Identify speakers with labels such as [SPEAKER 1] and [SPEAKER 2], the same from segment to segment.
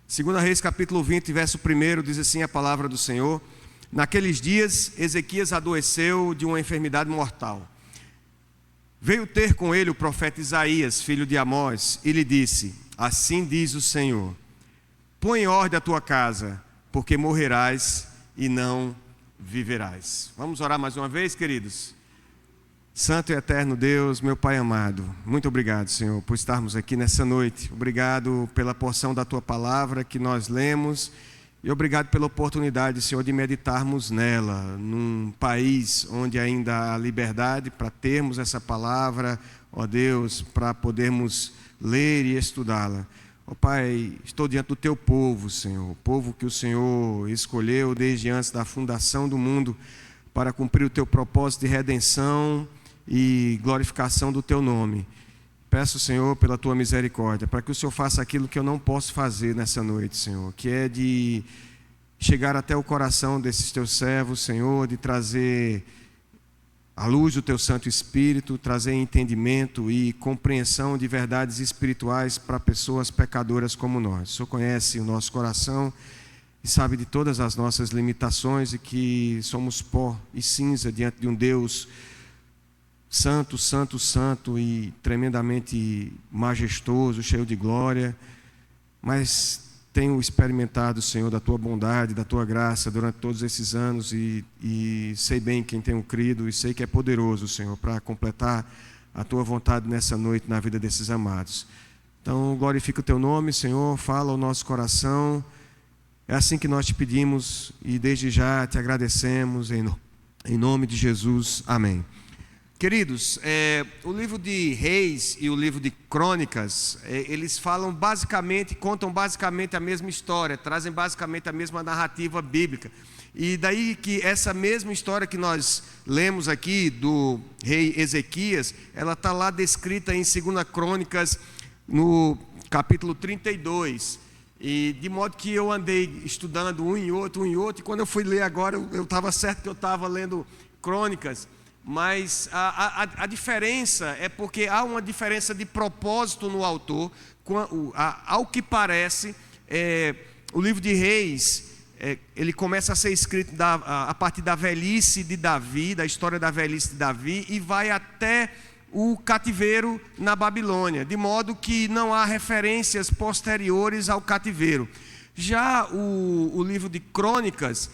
[SPEAKER 1] 2 Reis capítulo 20, verso 1, diz assim a palavra do Senhor: naqueles dias, Ezequias adoeceu de uma enfermidade mortal. Veio ter com ele o profeta Isaías, filho de Amós, e lhe disse: assim diz o Senhor, põe em ordem a tua casa, porque morrerás e não viverás. Vamos orar mais uma vez, queridos? Santo e eterno Deus, meu Pai amado, muito obrigado, Senhor, por estarmos aqui nessa noite. Obrigado pela porção da Tua palavra que nós lemos e obrigado pela oportunidade, Senhor, de meditarmos nela, num país onde ainda há liberdade para termos essa palavra, ó Deus, para podermos ler e estudá-la. Ó Pai, estou diante do Teu povo, Senhor, o povo que o Senhor escolheu desde antes da fundação do mundo para cumprir o Teu propósito de redenção e glorificação do Teu nome. Peço, Senhor, pela Tua misericórdia, para que o Senhor faça aquilo que eu não posso fazer nessa noite, Senhor, que é de chegar até o coração desses Teus servos, Senhor, de trazer a luz do Teu Santo Espírito, trazer entendimento e compreensão de verdades espirituais para pessoas pecadoras como nós. O Senhor conhece o nosso coração e sabe de todas as nossas limitações e que somos pó e cinza diante de um Deus santo, santo, santo e tremendamente majestoso, cheio de glória, mas tenho experimentado, Senhor, da Tua bondade, da Tua graça durante todos esses anos e sei bem quem tenho crido e sei que é poderoso, Senhor, para completar a Tua vontade nessa noite na vida desses amados. Então, glorifica o Teu nome, Senhor, fala ao nosso coração. É assim que nós te pedimos e desde já te agradecemos em nome de Jesus. Amém. Queridos, o livro de Reis e o livro de Crônicas, eles contam basicamente a mesma história, trazem basicamente a mesma narrativa bíblica. E daí que essa mesma história que nós lemos aqui do rei Ezequias, ela está lá descrita em 2 Crônicas, no capítulo 32. E de modo que eu andei estudando um e outro, e quando eu fui ler agora, eu estava certo que eu estava lendo Crônicas. Mas a diferença é porque há uma diferença de propósito no autor. Ao que parece, o livro de Reis, ele começa a ser escrito a partir da velhice de Davi, da história da velhice de Davi, e vai até o cativeiro na Babilônia, de modo que não há referências posteriores ao cativeiro. Já o livro de Crônicas,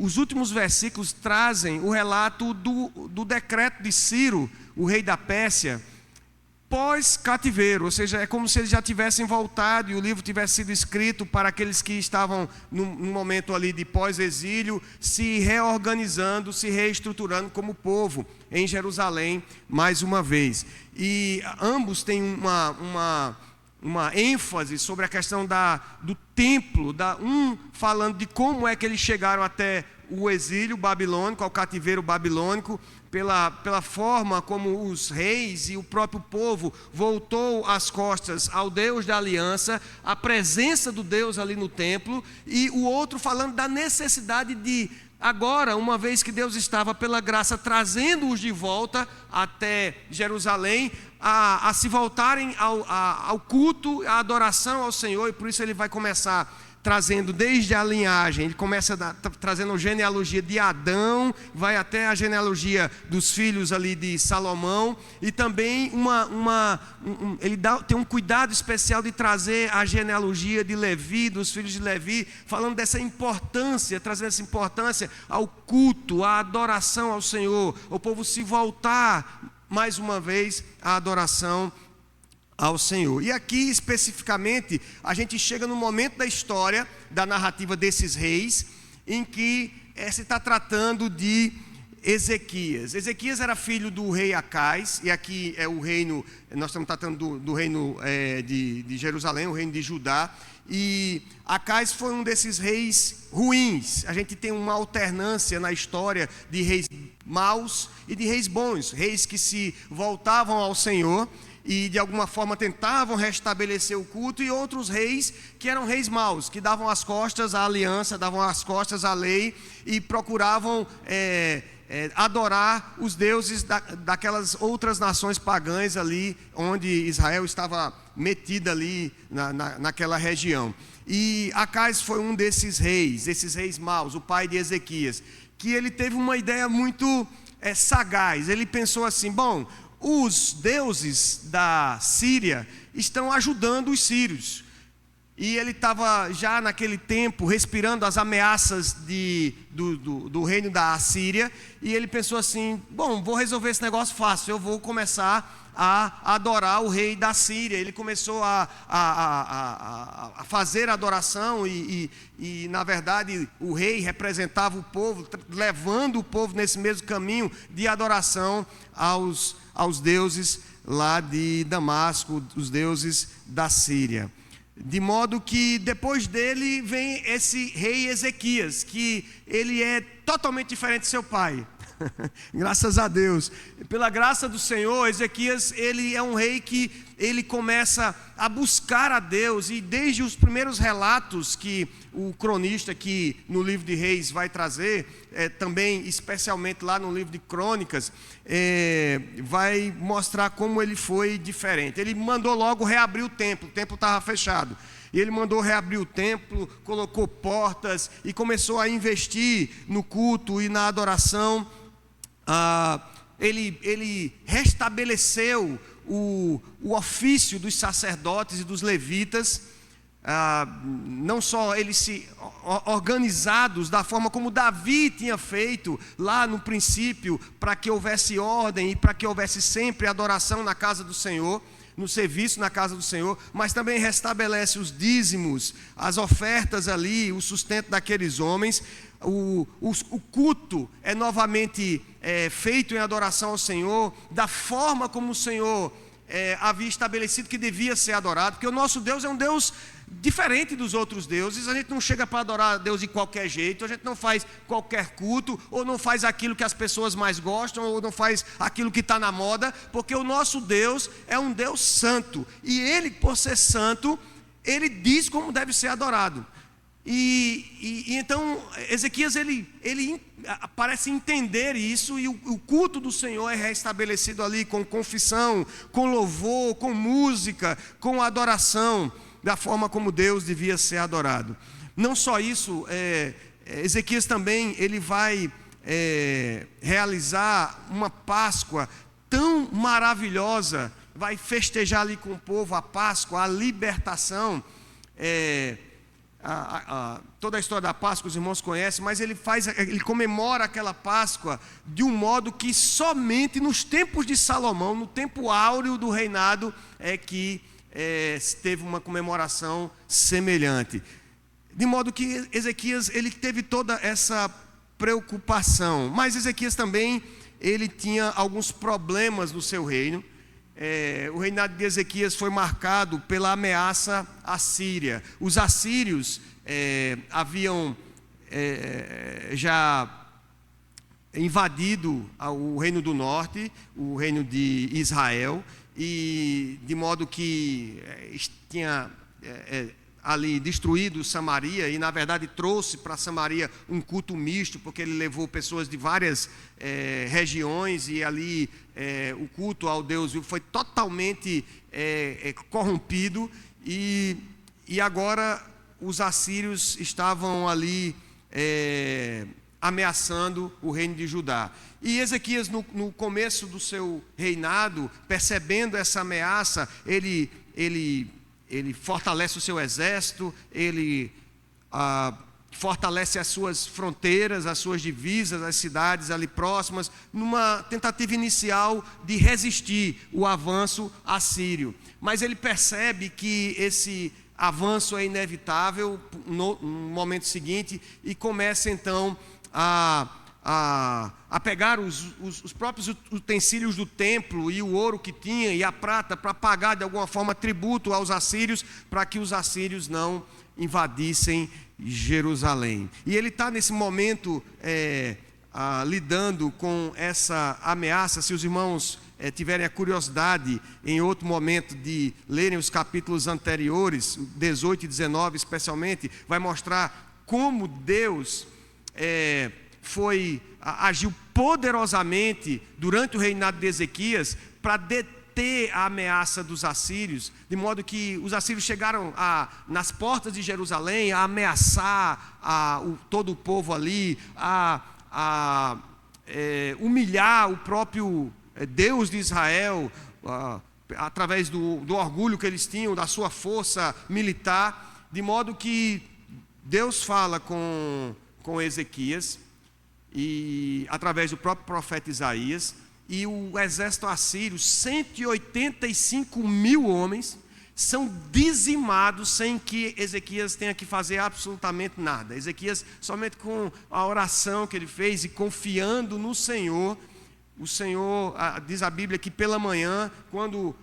[SPEAKER 1] os últimos versículos trazem o relato do decreto de Ciro, o rei da Pérsia, pós-cativeiro, ou seja, é como se eles já tivessem voltado e o livro tivesse sido escrito para aqueles que estavam num momento ali de pós-exílio, se reorganizando, se reestruturando como povo em Jerusalém mais uma vez. E ambos têm uma ênfase sobre a questão do templo, falando de como é que eles chegaram até o exílio babilônico, ao cativeiro babilônico, pela forma como os reis e o próprio povo voltou as costas ao Deus da aliança, a presença do Deus ali no templo, e o outro falando da necessidade de, agora, uma vez que Deus estava pela graça trazendo-os de volta até Jerusalém, a se voltarem ao culto, à adoração ao Senhor. E por isso ele vai começar trazendo desde a linhagem, ele começa trazendo a genealogia de Adão, vai até a genealogia dos filhos ali de Salomão, e também ele tem um cuidado especial de trazer a genealogia de Levi, dos filhos de Levi, falando dessa importância, trazendo essa importância ao culto, à adoração ao Senhor, o povo se voltar mais uma vez à adoração ao Senhor. E aqui especificamente a gente chega no momento da história, da narrativa desses reis, em que se está tratando de Ezequias. Ezequias era filho do rei Acais, e aqui é o reino, nós estamos tratando do reino de Jerusalém, o reino de Judá. E Acais foi um desses reis ruins. A gente tem uma alternância na história de reis maus e de reis bons, reis que se voltavam ao Senhor e de alguma forma tentavam restabelecer o culto, e outros reis que eram reis maus, que davam as costas à aliança, davam as costas à lei e procuravam adorar os deuses daquelas outras nações pagãs ali onde Israel estava metida ali naquela região. E Acais foi um desses reis maus, o pai de Ezequias, que ele teve uma ideia muito sagaz. Ele pensou assim: bom, os deuses da Síria estão ajudando os sírios. E ele estava já naquele tempo respirando as ameaças do reino da Assíria. E ele pensou assim: bom, vou resolver esse negócio fácil, eu vou começar a adorar o rei da Síria. Ele começou a fazer adoração e na verdade o rei representava o povo, levando o povo nesse mesmo caminho de adoração aos deuses lá de Damasco, os deuses da Síria. De modo que depois dele vem esse rei Ezequias, que ele é totalmente diferente de seu pai. Graças a Deus. Pela graça do Senhor, Ezequias, ele é um rei que ele começa a buscar a Deus. E desde os primeiros relatos que o cronista aqui no livro de Reis vai trazer, também especialmente lá no livro de Crônicas, vai mostrar como ele foi diferente. Ele mandou logo reabrir o templo estava fechado. E ele mandou reabrir o templo, colocou portas e começou a investir no culto e na adoração. Ele restabeleceu o ofício dos sacerdotes e dos levitas. Não só eles se organizados da forma como Davi tinha feito lá no princípio, para que houvesse ordem e para que houvesse sempre adoração na casa do Senhor, no serviço na casa do Senhor, mas também restabelece os dízimos, as ofertas ali, o sustento daqueles homens. O culto é novamente feito em adoração ao Senhor, da forma como o Senhor havia estabelecido que devia ser adorado, porque o nosso Deus é um Deus diferente dos outros deuses. A gente não chega para adorar a Deus de qualquer jeito, a gente não faz qualquer culto, ou não faz aquilo que as pessoas mais gostam, ou não faz aquilo que está na moda, porque o nosso Deus é um Deus santo, e Ele, por ser santo, Ele diz como deve ser adorado. E então Ezequias ele parece entender isso, e o culto do Senhor é restabelecido ali com confissão, com louvor, com música, com adoração, da forma como Deus devia ser adorado. Não só isso, Ezequias também ele vai realizar uma Páscoa tão maravilhosa, vai festejar ali com o povo a Páscoa, a libertação. Toda a história da Páscoa os irmãos conhecem, mas ele comemora aquela Páscoa de um modo que somente nos tempos de Salomão, no tempo áureo do reinado, é que teve uma comemoração semelhante. De modo que Ezequias ele teve toda essa preocupação, mas Ezequias também ele tinha alguns problemas no seu reino. O reinado de Ezequias foi marcado pela ameaça assíria. Os assírios haviam já invadido o reino do norte, o reino de Israel, e de modo que tinha ali destruído Samaria, e na verdade trouxe para Samaria um culto misto, porque ele levou pessoas de várias regiões, e ali o culto ao Deus vivo foi totalmente corrompido, e agora os assírios estavam ali ameaçando o reino de Judá. E Ezequias, no começo do seu reinado, percebendo essa ameaça, ele fortalece o seu exército, ele fortalece as suas fronteiras, as suas divisas, as cidades ali próximas, numa tentativa inicial de resistir o avanço assírio. Mas ele percebe que esse avanço é inevitável no momento seguinte, e começa então a pegar os próprios utensílios do templo e o ouro que tinha e a prata, para pagar de alguma forma tributo aos assírios, para que os assírios não invadissem Jerusalém. E ele está nesse momento lidando com essa ameaça. Se os irmãos tiverem a curiosidade em outro momento de lerem os capítulos anteriores, 18 e 19 especialmente, vai mostrar como Deus agiu poderosamente durante o reinado de Ezequias para conter a ameaça dos assírios, de modo que os assírios chegaram nas portas de Jerusalém a ameaçar todo o povo ali, humilhar o próprio Deus de Israel, através do orgulho que eles tinham, da sua força militar, de modo que Deus fala com Ezequias, e através do próprio profeta Isaías, e o exército assírio, 185.000 homens, são dizimados sem que Ezequias tenha que fazer absolutamente nada. Ezequias, somente com a oração que ele fez e confiando no Senhor, o Senhor, diz a Bíblia que pela manhã, quando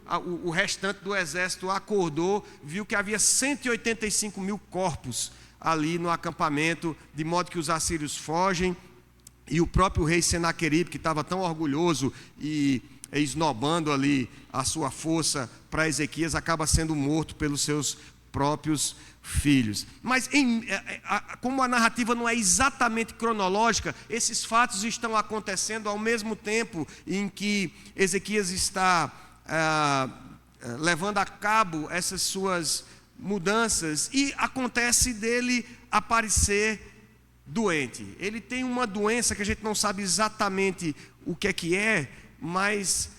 [SPEAKER 1] o restante do exército acordou, viu que havia 185.000 corpos ali no acampamento, de modo que os assírios fogem, e o próprio rei Senaqueribe, que estava tão orgulhoso e esnobando ali a sua força para Ezequias, acaba sendo morto pelos seus próprios filhos. Mas como a narrativa não é exatamente cronológica, esses fatos estão acontecendo ao mesmo tempo em que Ezequias está levando a cabo essas suas mudanças, e acontece dele aparecer doente. Ele tem uma doença que a gente não sabe exatamente o que é, mas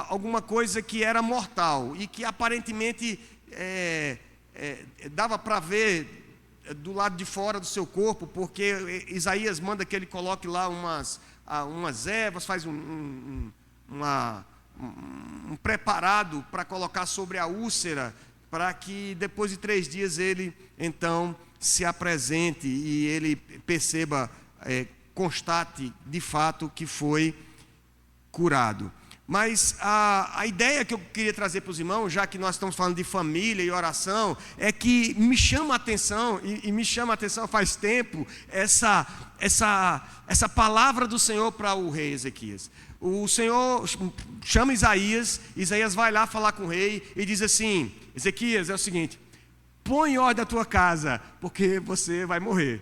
[SPEAKER 1] alguma coisa que era mortal e que aparentemente dava para ver do lado de fora do seu corpo, porque Isaías manda que ele coloque lá umas ervas, faz um preparado para colocar sobre a úlcera, para que depois de 3 dias ele então se apresente e ele perceba, constate de fato que foi curado. Mas a ideia que eu queria trazer para os irmãos, já que nós estamos falando de família e oração, é que me chama a atenção, e me chama a atenção faz tempo, essa palavra do Senhor para o rei Ezequias. O Senhor chama Isaías vai lá falar com o rei e diz assim: Ezequias, é o seguinte, põe em ordem a tua casa, porque você vai morrer.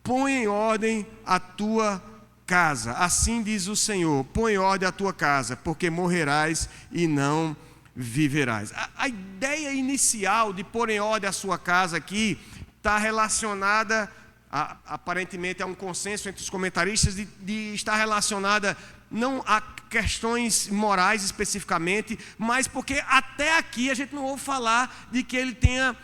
[SPEAKER 1] Põe em ordem a tua casa, assim diz o Senhor, põe em ordem a tua casa, porque morrerás e não viverás. A ideia inicial de pôr em ordem a sua casa aqui está relacionada, aparentemente há um consenso entre os comentaristas, de estar relacionada não a questões morais especificamente, mas porque até aqui a gente não ouve falar de que ele tenha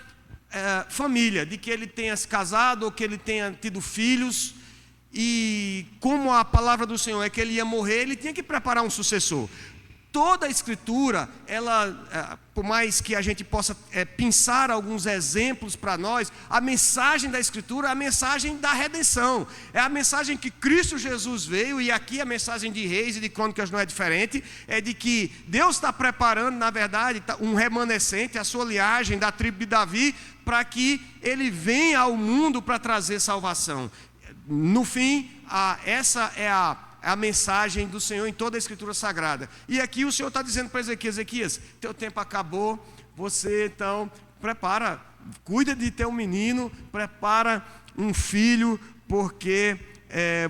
[SPEAKER 1] família, de que ele tenha se casado ou que ele tenha tido filhos. E como a palavra do Senhor é que ele ia morrer, ele tinha que preparar um sucessor. Toda a Escritura, por mais que a gente possa pensar alguns exemplos para nós, a mensagem da Escritura é a mensagem da redenção. É a mensagem que Cristo Jesus veio, e aqui a mensagem de Reis e de Crônicas não é diferente, é de que Deus está preparando, na verdade, um remanescente, a sua linhagem da tribo de Davi, para que ele venha ao mundo para trazer salvação. No fim, essa é a mensagem do Senhor em toda a Escritura Sagrada. E aqui o Senhor está dizendo para Ezequias: teu tempo acabou, você então prepara, cuida de teu menino, prepara um filho, porque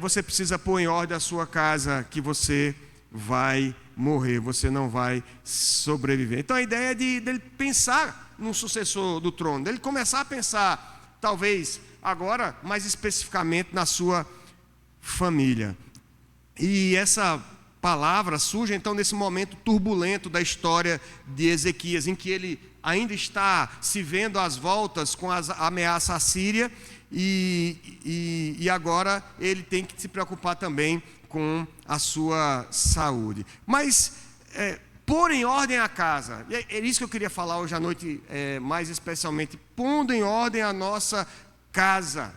[SPEAKER 1] você precisa pôr em ordem a sua casa, que você vai morrer, você não vai sobreviver. Então a ideia é dele pensar num sucessor do trono, dele começar a pensar, talvez agora, mais especificamente na sua família. E essa palavra surge então nesse momento turbulento da história de Ezequias, em que ele ainda está se vendo às voltas com a ameaça assíria, e agora ele tem que se preocupar também com a sua saúde. Mas pôr em ordem a casa, é isso que eu queria falar hoje à noite, mais especialmente, pondo em ordem a nossa casa.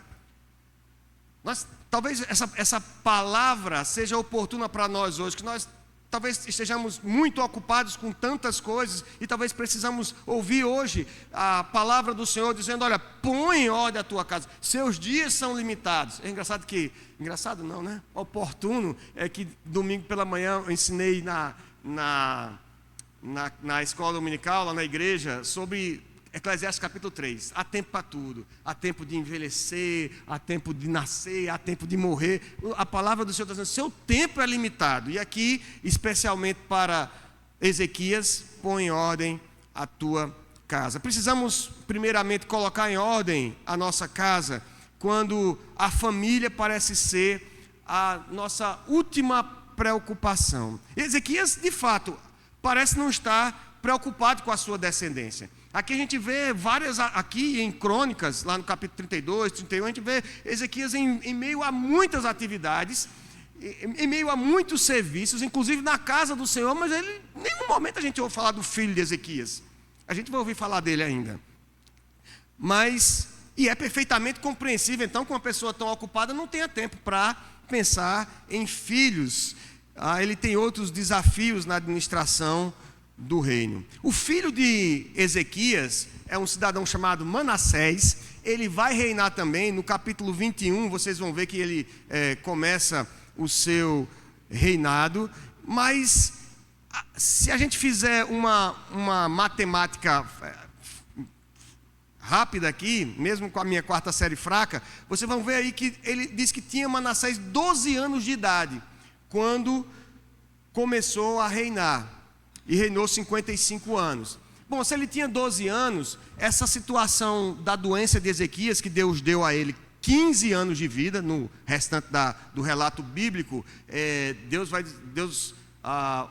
[SPEAKER 1] Talvez essa palavra seja oportuna para nós hoje, que nós talvez estejamos muito ocupados com tantas coisas, e talvez precisamos ouvir hoje a palavra do Senhor dizendo: olha, põe em ordem a tua casa, seus dias são limitados. É engraçado não, né? Oportuno é que domingo pela manhã eu ensinei na escola dominical, lá na igreja, sobre Eclesiastes capítulo 3, há tempo para tudo, há tempo de envelhecer, há tempo de nascer, há tempo de morrer. A palavra do Senhor está dizendo: seu tempo é limitado. E aqui, especialmente para Ezequias, põe em ordem a tua casa. Precisamos, primeiramente, colocar em ordem a nossa casa quando a família parece ser a nossa última preocupação. Ezequias, de fato, parece não estar preocupado com a sua descendência. Aqui a gente vê várias, aqui em Crônicas, lá no capítulo 32, 31, a gente vê Ezequias em meio a muitas atividades, em meio a muitos serviços, inclusive na casa do Senhor, mas em nenhum momento a gente ouve falar do filho de Ezequias. A gente vai ouvir falar dele ainda. E é perfeitamente compreensível, então, que uma pessoa tão ocupada não tenha tempo para pensar em filhos. Ele tem outros desafios na administração do reino. O filho de Ezequias é um cidadão chamado Manassés. Ele vai reinar também. No capítulo 21, vocês vão ver que ele começa o seu reinado. Mas, se a gente fizer uma matemática rápida aqui, mesmo com a minha quarta série fraca, vocês vão ver aí que ele diz que tinha Manassés 12 anos de idade quando começou a reinar, e reinou 55 anos. Bom, se ele tinha 12 anos, essa situação da doença de Ezequias, que Deus deu a ele 15 anos de vida, no restante do relato bíblico, Deus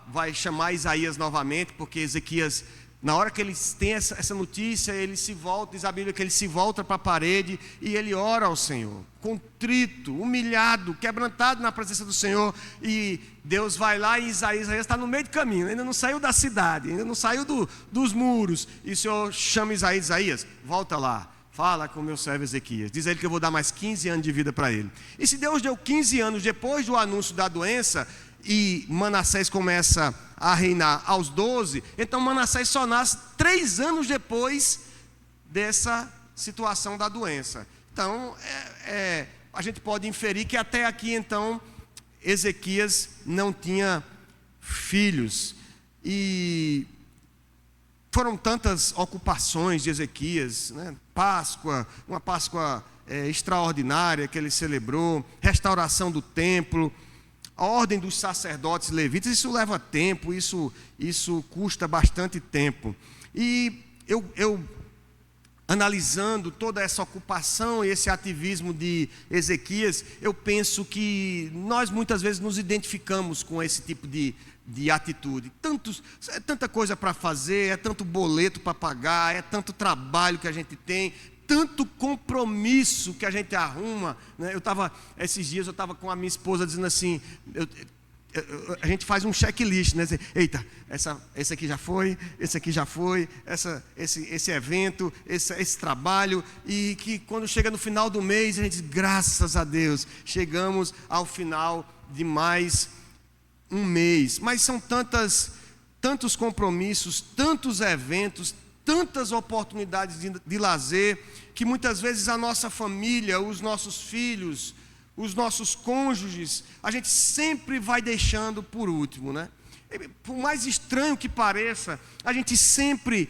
[SPEAKER 1] vai chamar Isaías novamente, porque Ezequias, na hora que ele tem essa notícia, ele se volta, diz a Bíblia que ele se volta para a parede e ele ora ao Senhor, contrito, humilhado, quebrantado na presença do Senhor. E Deus vai lá e Isaías está no meio do caminho, ainda não saiu da cidade, ainda não saiu dos muros, e o Senhor chama Isaías, volta lá, fala com o meu servo Ezequias, diz a ele que eu vou dar mais 15 anos de vida para ele. E se Deus deu 15 anos depois do anúncio da doença, e Manassés começa a reinar aos 12, então Manassés só nasce 3 anos depois dessa situação da doença. Então, a gente pode inferir que até aqui, então, Ezequias não tinha filhos. E foram tantas ocupações de Ezequias, né? Uma Páscoa extraordinária que ele celebrou, restauração do templo, a ordem dos sacerdotes levitas. Isso leva tempo, isso custa bastante tempo. E eu analisando toda essa ocupação e esse ativismo de Ezequias, eu penso que nós muitas vezes nos identificamos com esse tipo de atitude. É tanta coisa para fazer, é tanto boleto para pagar, é tanto trabalho que a gente tem, tanto compromisso que a gente arruma, né? Esses dias eu estava com a minha esposa dizendo assim, a gente faz um checklist, né? Eita, esse aqui já foi, esse aqui já foi, esse evento, esse trabalho, e que quando chega no final do mês, a gente diz, graças a Deus, chegamos ao final de mais um mês. Mas são tantos compromissos, tantos eventos, tantas oportunidades de lazer, que muitas vezes a nossa família, os nossos filhos, os nossos cônjuges, a gente sempre vai deixando por último, né? Por mais estranho que pareça, a gente sempre,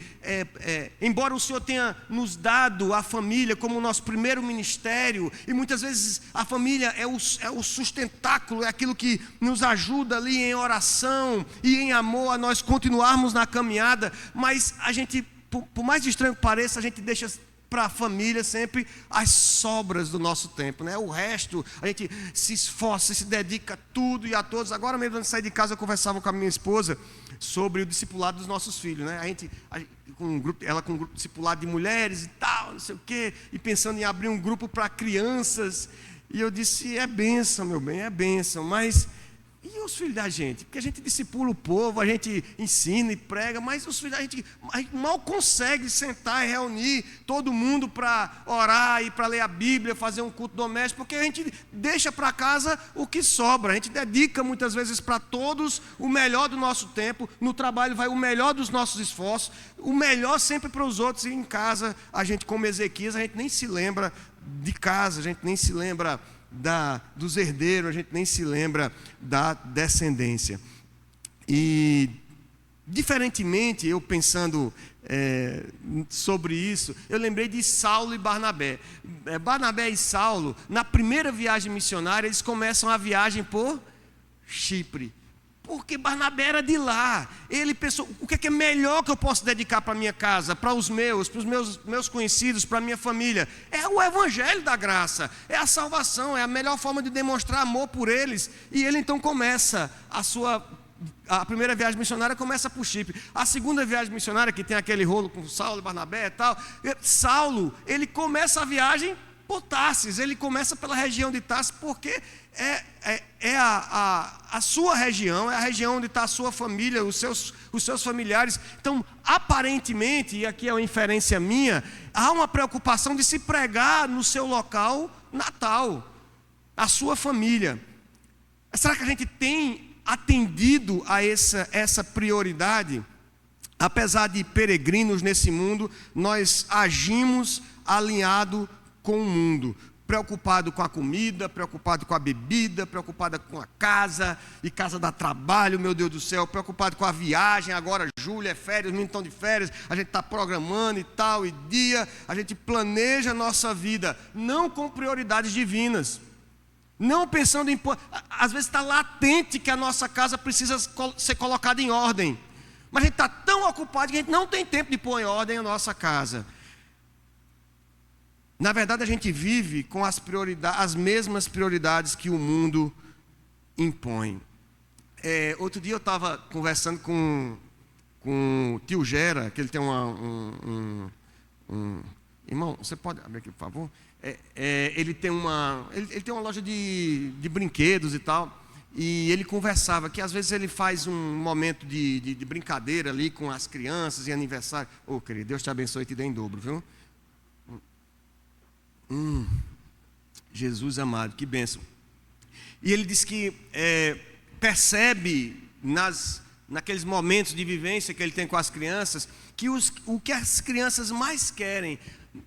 [SPEAKER 1] embora o Senhor tenha nos dado a família como o nosso primeiro ministério, e muitas vezes a família é o sustentáculo, é aquilo que nos ajuda ali em oração e em amor a nós continuarmos na caminhada, mas a gente, por mais estranho que pareça, a gente deixa para a família sempre as sobras do nosso tempo, né? O resto, a gente se esforça, se dedica a tudo e a todos. Agora mesmo, antes de sair de casa, eu conversava com a minha esposa sobre o discipulado dos nossos filhos, né? Ela com um grupo discipulado de mulheres e tal, não sei o quê, e pensando em abrir um grupo para crianças. E eu disse, é bênção, meu bem, é bênção, mas e os filhos da gente? Porque a gente discipula o povo, a gente ensina e prega, mas os filhos da gente, a gente mal consegue sentar e reunir todo mundo para orar e para ler a Bíblia, fazer um culto doméstico, porque a gente deixa para casa o que sobra. A gente dedica muitas vezes para todos o melhor do nosso tempo, no trabalho vai o melhor dos nossos esforços, o melhor sempre para os outros, e em casa, a gente como Ezequias, a gente nem se lembra de casa, a gente nem se lembra dos herdeiros, a gente nem se lembra da descendência. E diferentemente, eu pensando sobre isso, eu lembrei de Saulo e Barnabé. Barnabé e Saulo, na primeira viagem missionária, eles começam a viagem por Chipre. Por porque Barnabé era de lá. Ele pensou, o que é melhor que eu posso dedicar para a minha casa, para os meus conhecidos, para a minha família? É o evangelho da graça, é a salvação, é a melhor forma de demonstrar amor por eles. E ele então começa a primeira viagem missionária começa por Chipre. A segunda viagem missionária, que tem aquele rolo com Saulo e Barnabé e tal, Saulo, ele começa a viagem por Tarsis, ele começa pela região de Tarsis, porque é a sua região, é a região onde está a sua família, os seus familiares. Então, aparentemente, e aqui é uma inferência minha, há uma preocupação de se pregar no seu local natal, a sua família. Será que a gente tem atendido a essa prioridade? Apesar de peregrinos nesse mundo, nós agimos alinhado com o mundo, preocupado com a comida, preocupado com a bebida, preocupado com a casa, e casa dá trabalho, meu Deus do céu, preocupado com a viagem. Agora julho é férias, os meninos estão de férias, a gente está programando e tal, e dia, a gente planeja a nossa vida, não com prioridades divinas, não pensando em... Às vezes está latente que a nossa casa precisa ser colocada em ordem, mas a gente está tão ocupado que a gente não tem tempo de pôr em ordem a nossa casa. Na verdade, a gente vive com as mesmas prioridades que o mundo impõe. Outro dia eu estava conversando com o tio Gera, que ele tem irmão, você pode abrir aqui, por favor? Ele tem uma loja de brinquedos e tal, e ele conversava que às vezes ele faz um momento de brincadeira ali com as crianças em aniversário. Querido, Deus te abençoe e te dê em dobro, viu? Jesus amado, que bênção. E ele diz que percebe naqueles momentos de vivência que ele tem com as crianças, que o que as crianças mais querem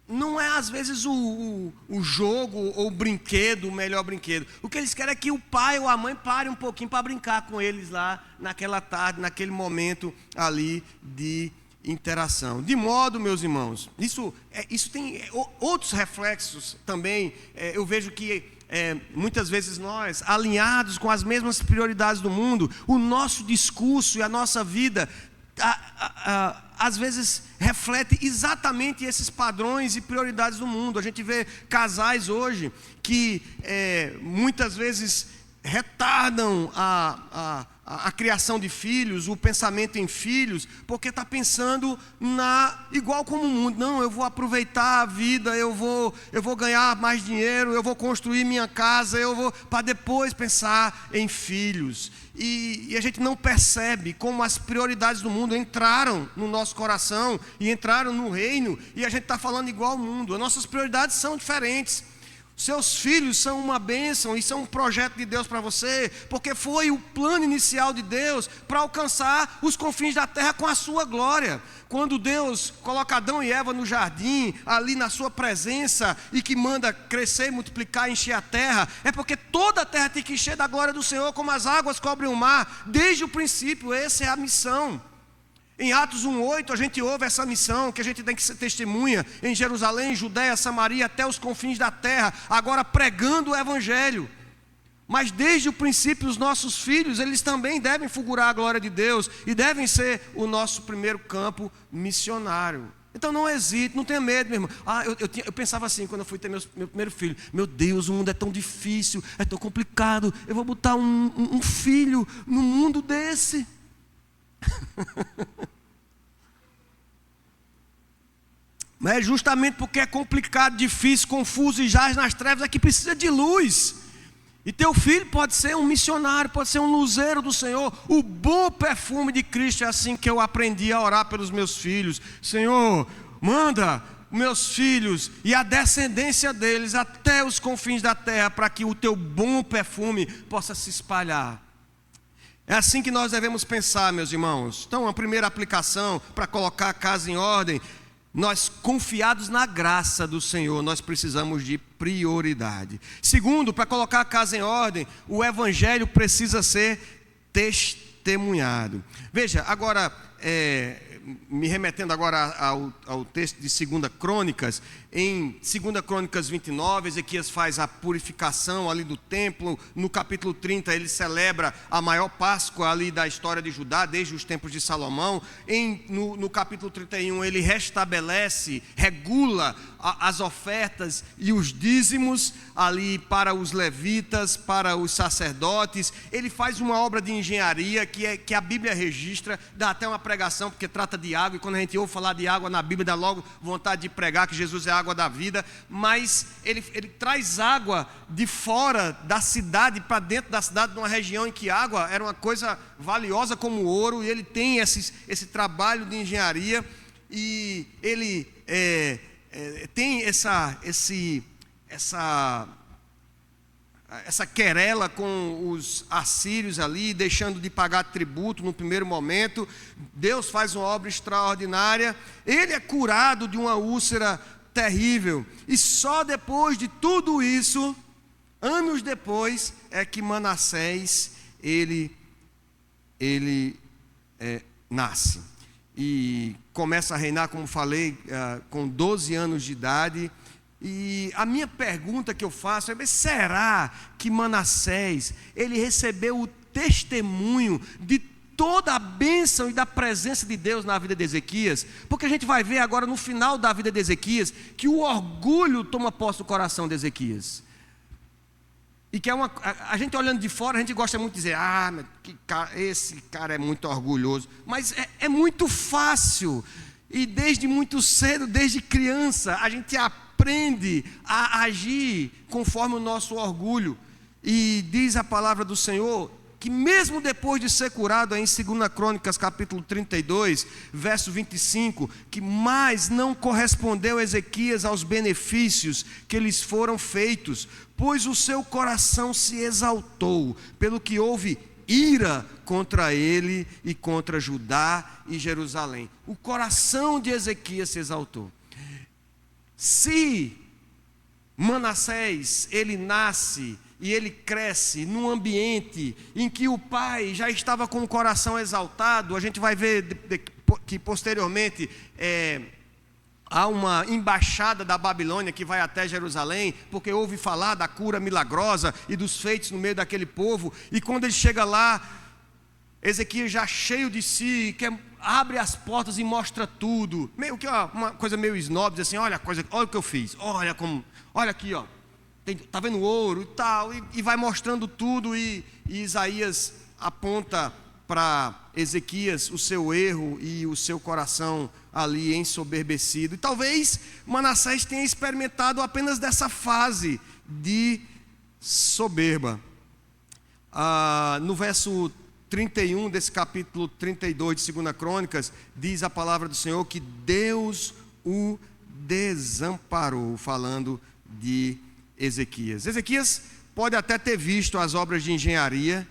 [SPEAKER 1] não é às vezes o jogo ou o brinquedo, o melhor brinquedo. O que eles querem é que o pai ou a mãe pare um pouquinho para brincar com eles lá naquela tarde, naquele momento ali de interação. De modo, meus irmãos, isso tem outros reflexos também. Eu vejo que muitas vezes nós, alinhados com as mesmas prioridades do mundo, o nosso discurso e a nossa vida às vezes reflete exatamente esses padrões e prioridades do mundo. A gente vê casais hoje que muitas vezes retardam a criação de filhos, o pensamento em filhos, porque está pensando igual como o mundo. Não, eu vou aproveitar a vida, eu vou ganhar mais dinheiro, eu vou construir minha casa, para depois pensar em filhos. E a gente não percebe como as prioridades do mundo entraram no nosso coração e entraram no reino, e a gente está falando igual ao mundo. As nossas prioridades são diferentes. Seus filhos são uma bênção e são um projeto de Deus para você, porque foi o plano inicial de Deus para alcançar os confins da terra com a sua glória. Quando Deus coloca Adão e Eva no jardim, ali na sua presença, e que manda crescer, multiplicar, encher a terra, é porque toda a terra tem que encher da glória do Senhor, como as águas cobrem o mar, desde o princípio. Essa é a missão. Em Atos 1:8 a gente ouve essa missão, que a gente tem que ser testemunha em Jerusalém, Judeia, Samaria, até os confins da terra, agora pregando o evangelho. Mas desde o princípio os nossos filhos, eles também devem fulgurar a glória de Deus e devem ser o nosso primeiro campo missionário. Então não hesite, não tenha medo, meu irmão. Eu pensava assim quando eu fui ter meu primeiro filho: meu Deus, o mundo é tão difícil, é tão complicado, eu vou botar um filho no mundo desse. Mas é justamente porque é complicado, difícil, confuso e jaz nas trevas é que precisa de luz. E teu filho pode ser um missionário, pode ser um luzeiro do Senhor. O bom perfume de Cristo. É assim que eu aprendi a orar pelos meus filhos: Senhor, manda meus filhos e a descendência deles até os confins da terra, para que o teu bom perfume possa se espalhar. É assim que nós devemos pensar, meus irmãos. Então, a primeira aplicação para colocar a casa em ordem: nós, confiados na graça do Senhor, nós precisamos de prioridade. Segundo, para colocar a casa em ordem, o evangelho precisa ser testemunhado. Veja, agora, me remetendo agora ao texto de 2 Crônicas, em 2 Crônicas 29, Ezequias faz a purificação ali do templo. No capítulo 30 ele celebra a maior Páscoa ali da história de Judá, desde os tempos de Salomão. No capítulo 31 ele restabelece, regula as ofertas e os dízimos ali para os levitas, para os sacerdotes. Ele faz uma obra de engenharia que a Bíblia registra, dá até uma pregação, porque trata de água, e quando a gente ouve falar de água na Bíblia, dá logo vontade de pregar que Jesus é a água da vida. Mas ele traz água de fora da cidade para dentro da cidade, numa região em que água era uma coisa valiosa como ouro, e ele tem esse trabalho de engenharia, e ele tem essa querela com os assírios ali, deixando de pagar tributo no primeiro momento. Deus faz uma obra extraordinária, ele é curado de uma úlcera terrível, e só depois de tudo isso, anos depois, é que Manassés ele nasce e começa a reinar, como falei, com 12 anos de idade. E a minha pergunta que eu faço é: será que Manassés ele recebeu o testemunho de toda a bênção e da presença de Deus na vida de Ezequias? Porque a gente vai ver agora no final da vida de Ezequias que o orgulho toma posse do coração de Ezequias. E que a gente olhando de fora, a gente gosta muito de dizer: esse cara é muito orgulhoso. Mas é muito fácil, e desde muito cedo, desde criança, a gente aprende a agir conforme o nosso orgulho. E diz a palavra do Senhor que mesmo depois de ser curado, em 2 Crônicas capítulo 32, verso 25, que mais não correspondeu Ezequias aos benefícios que lhes foram feitos, pois o seu coração se exaltou, pelo que houve ira contra ele e contra Judá e Jerusalém. O coração de Ezequias se exaltou. Se Manassés ele nasce e ele cresce num ambiente em que o pai já estava com o coração exaltado, a gente vai ver que posteriormente há uma embaixada da Babilônia que vai até Jerusalém, porque ouve falar da cura milagrosa e dos feitos no meio daquele povo. E quando ele chega lá, Ezequias já cheio de si, abre as portas e mostra tudo, meio que uma coisa meio snob, diz assim: olha o que eu fiz, olha aqui, está vendo ouro e tal, e vai mostrando tudo. E Isaías aponta para Ezequias o seu erro e o seu coração ali ensoberbecido. E talvez Manassés tenha experimentado apenas dessa fase de soberba. No verso 31 desse capítulo 32 de 2 Crônicas, diz a palavra do Senhor que Deus o desamparou, falando de Ezequias. Ezequias pode até ter visto as obras de engenharia.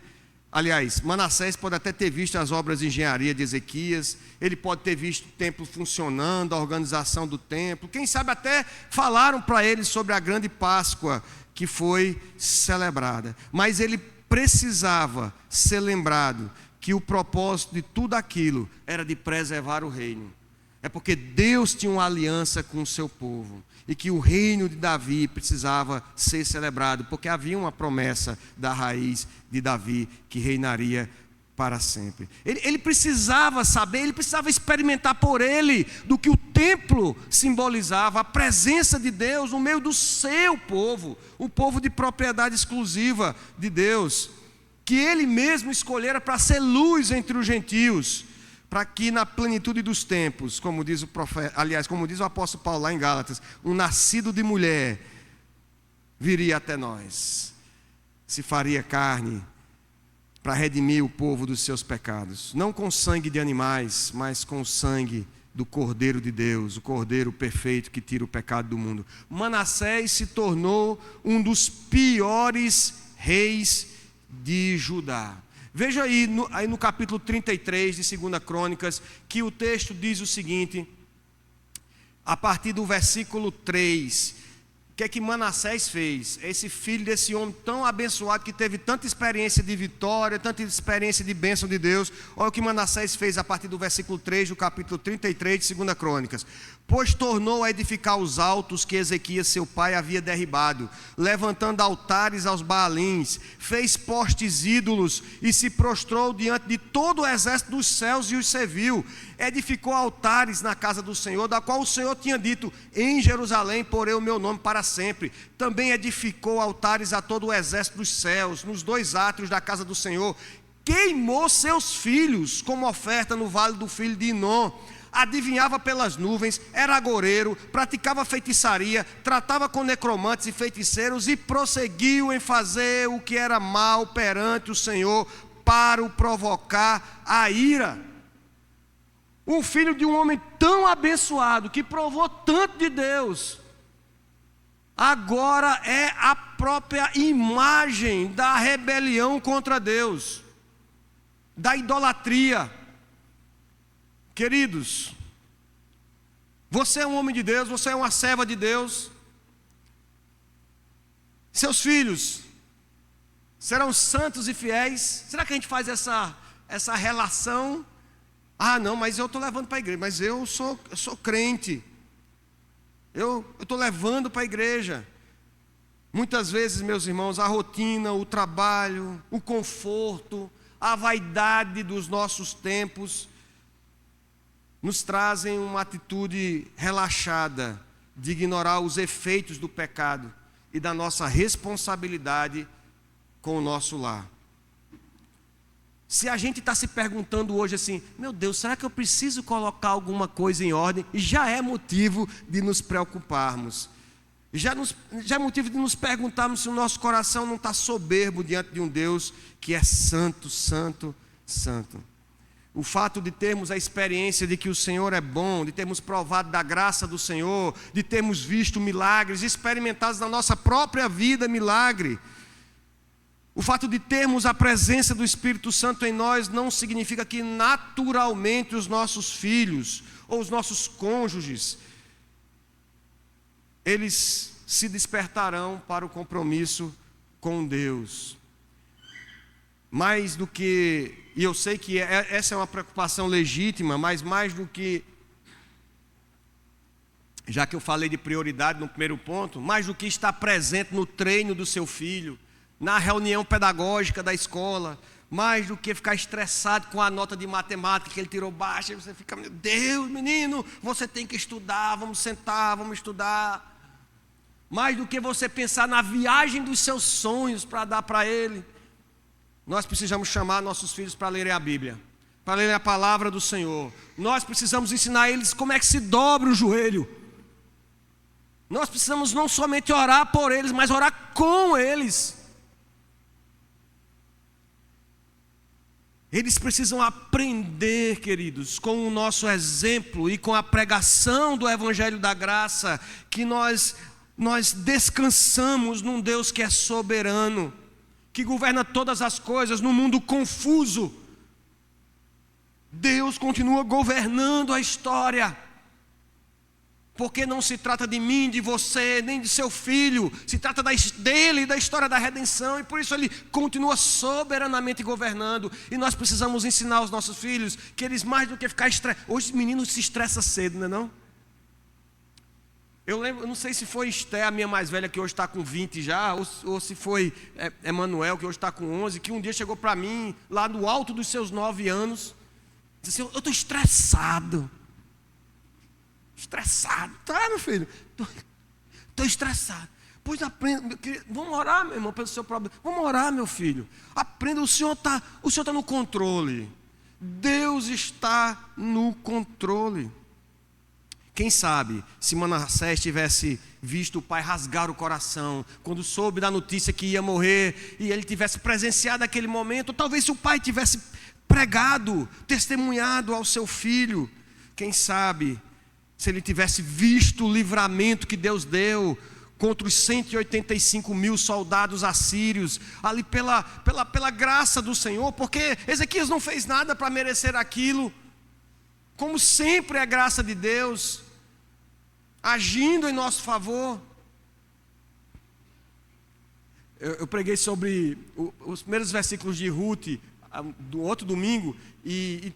[SPEAKER 1] Aliás, Manassés pode até ter visto as obras de engenharia de Ezequias. Ele pode ter visto o templo funcionando, a organização do templo. Quem sabe até falaram para ele sobre a grande Páscoa que foi celebrada. Mas ele precisava ser lembrado que o propósito de tudo aquilo era de preservar o reino. É porque Deus tinha uma aliança com o seu povo, e que o reino de Davi precisava ser celebrado, porque havia uma promessa da raiz de Davi que reinaria para sempre. Ele precisava saber, ele precisava experimentar por ele do que o templo simbolizava, a presença de Deus no meio do seu povo, o povo de propriedade exclusiva de Deus, que ele mesmo escolhera para ser luz entre os gentios, para que na plenitude dos tempos, como diz o profeta, aliás, como diz o apóstolo Paulo lá em Gálatas, um nascido de mulher viria até nós, se faria carne para redimir o povo dos seus pecados, não com sangue de animais, mas com o sangue do Cordeiro de Deus, o Cordeiro perfeito que tira o pecado do mundo. Manassés se tornou um dos piores reis de Judá. Veja aí no capítulo 33 de 2 Crônicas, que o texto diz o seguinte, a partir do versículo 3, que é que Manassés fez? Esse filho desse homem tão abençoado, que teve tanta experiência de vitória, tanta experiência de bênção de Deus. Olha o que Manassés fez a partir do versículo 3 do capítulo 33 de 2 Crônicas. Pois tornou a edificar os altos que Ezequias seu pai havia derribado, levantando altares aos Baalins, fez postes ídolos e se prostrou diante de todo o exército dos céus e os serviu. Edificou altares na casa do Senhor, da qual o Senhor tinha dito: em Jerusalém porei o meu nome para sempre. Também edificou altares a todo o exército dos céus, nos 2 átrios da casa do Senhor. Queimou seus filhos como oferta no vale do filho de Inom. Adivinhava pelas nuvens, era agoureiro, praticava feitiçaria, tratava com necromantes e feiticeiros e prosseguiu em fazer o que era mal perante o Senhor, para o provocar a ira. Um filho de um homem tão abençoado, que provou tanto de Deus, agora é a própria imagem da rebelião contra Deus, da idolatria. Queridos, você é um homem de Deus, você é uma serva de Deus. Seus filhos serão santos e fiéis. Será que a gente faz essa relação? Ah, não, mas eu estou levando para a igreja, mas eu sou crente. Eu estou levando para a igreja. Muitas vezes, meus irmãos, a rotina, o trabalho, o conforto, a vaidade dos nossos tempos nos trazem uma atitude relaxada de ignorar os efeitos do pecado e da nossa responsabilidade com o nosso lar. Se a gente está se perguntando hoje assim: meu Deus, será que eu preciso colocar alguma coisa em ordem? Já é motivo de nos preocuparmos. Já é motivo de nos perguntarmos se o nosso coração não está soberbo diante de um Deus que é santo, santo, santo. O fato de termos a experiência de que o Senhor é bom, de termos provado da graça do Senhor, de termos visto milagres, experimentados na nossa própria vida milagre. O fato de termos a presença do Espírito Santo em nós não significa que naturalmente os nossos filhos ou os nossos cônjuges, eles se despertarão para o compromisso com Deus. Mais do que, e eu sei que essa é uma preocupação legítima, mas mais do que, já que eu falei de prioridade no primeiro ponto, mais do que estar presente no treino do seu filho, na reunião pedagógica da escola, mais do que ficar estressado com a nota de matemática que ele tirou baixa, e você fica: meu Deus, menino, você tem que estudar, vamos sentar, vamos estudar. Mais do que você pensar na viagem dos seus sonhos para dar para ele, nós precisamos chamar nossos filhos para lerem a Bíblia, para lerem a palavra do Senhor. Nós precisamos ensinar eles como é que se dobra o joelho. Nós precisamos não somente orar por eles, mas orar com eles. Eles precisam aprender, queridos, com o nosso exemplo e com a pregação do Evangelho da Graça, que nós descansamos num Deus que é soberano, que governa todas as coisas no mundo confuso. Deus continua governando a história, porque não se trata de mim, de você, nem de seu filho, se trata dele e da história da redenção, e por isso ele continua soberanamente governando. E nós precisamos ensinar aos nossos filhos que eles, mais do que ficar estressados, hoje os meninos se estressam cedo, não é não? Eu lembro, eu não sei se foi Esté, a minha mais velha, que hoje está com 20 já, ou se foi Emanuel, que hoje está com 11, que um dia chegou para mim, lá no alto dos seus 9 anos, disse assim: eu estou estressado. Estressado. Tá, meu filho? Estou estressado. Pois aprenda, vamos orar, meu irmão, pelo seu problema. Vamos orar, meu filho. Aprenda, o Senhor está no controle. Deus está no controle. Quem sabe, se Manassés tivesse visto o pai rasgar o coração, quando soube da notícia que ia morrer, e ele tivesse presenciado aquele momento, talvez se o pai tivesse pregado, testemunhado ao seu filho, quem sabe, se ele tivesse visto o livramento que Deus deu contra os 185.000 soldados assírios, ali pela graça do Senhor, porque Ezequias não fez nada para merecer aquilo. Como sempre é a graça de Deus agindo em nosso favor. eu preguei sobre os primeiros versículos de Ruth do outro domingo, e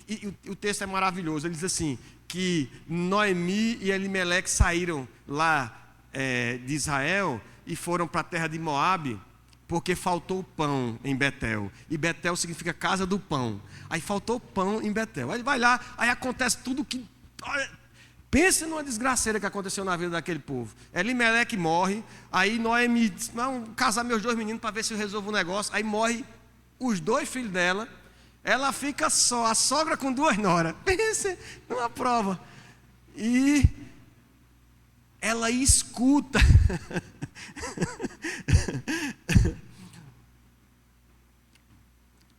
[SPEAKER 1] o texto é maravilhoso. Ele diz assim, que Noemi e Elimeleque saíram lá de Israel e foram para a terra de Moabe, porque faltou pão em Betel, e Betel significa casa do pão. Aí faltou pão em Betel. Aí ele vai lá, aí acontece tudo que... Pensa numa desgraceira que aconteceu na vida daquele povo. Elimeleque morre, aí Noemi diz, não, casar meus 2 meninos para ver se eu resolvo o negócio. Aí morre os 2 filhos dela, ela fica só, a sogra com 2 noras. Pensa numa prova. E ela escuta.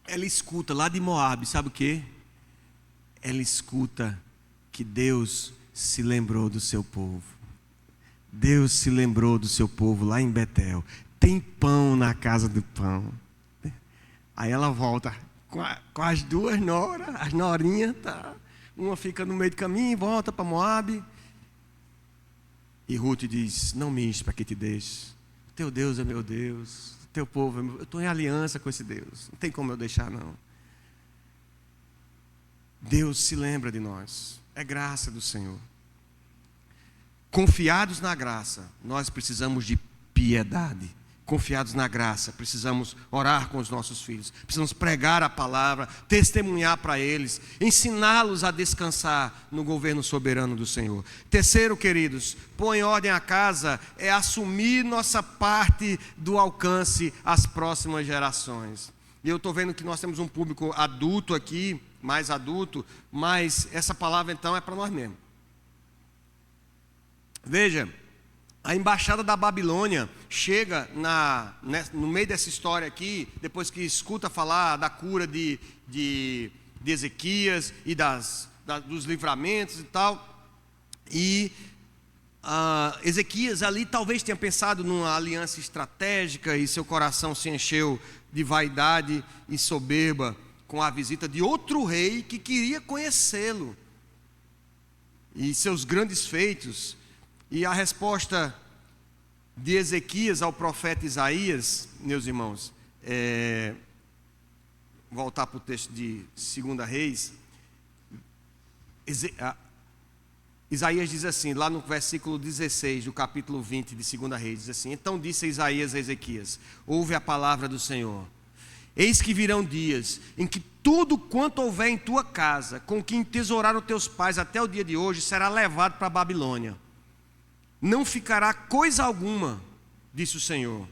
[SPEAKER 1] Ela escuta lá de Moabe, sabe o quê? Ela escuta que Deus se lembrou do seu povo. Deus se lembrou do seu povo lá em Betel. Tem pão na casa do pão. Aí ela volta com as 2 noras, as norinhas, tá? Uma fica no meio do caminho e volta para Moabe. E Ruth diz, não minste para que te deixe. Teu Deus é meu Deus, teu povo é meu... Eu estou em aliança com esse Deus, não tem como eu deixar não. Deus se lembra de nós. É graça do Senhor. Confiados na graça, nós precisamos de piedade. Confiados na graça, precisamos orar com os nossos filhos, precisamos pregar a palavra, testemunhar para eles, ensiná-los a descansar no governo soberano do Senhor. Terceiro, queridos, pôr em ordem a casa é assumir nossa parte do alcance às próximas gerações. E eu estou vendo que nós temos um público adulto aqui, mais adulto, mas essa palavra então é para nós mesmos. Veja, a embaixada da Babilônia chega no meio dessa história aqui, depois que escuta falar da cura de Ezequias e dos livramentos e tal, e Ezequias ali talvez tenha pensado numa aliança estratégica e seu coração se encheu de vaidade e soberba com a visita de outro rei que queria conhecê-lo e seus grandes feitos. E a resposta de Ezequias ao profeta Isaías, meus irmãos, voltar para o texto de 2 Reis, Isaías diz assim, lá no versículo 16 do capítulo 20 de 2 Reis, diz assim, então disse Isaías a Ezequias, ouve a palavra do Senhor, eis que virão dias em que tudo quanto houver em tua casa, com que entesouraram teus pais até o dia de hoje, será levado para a Babilônia. Não ficará coisa alguma, disse o Senhor.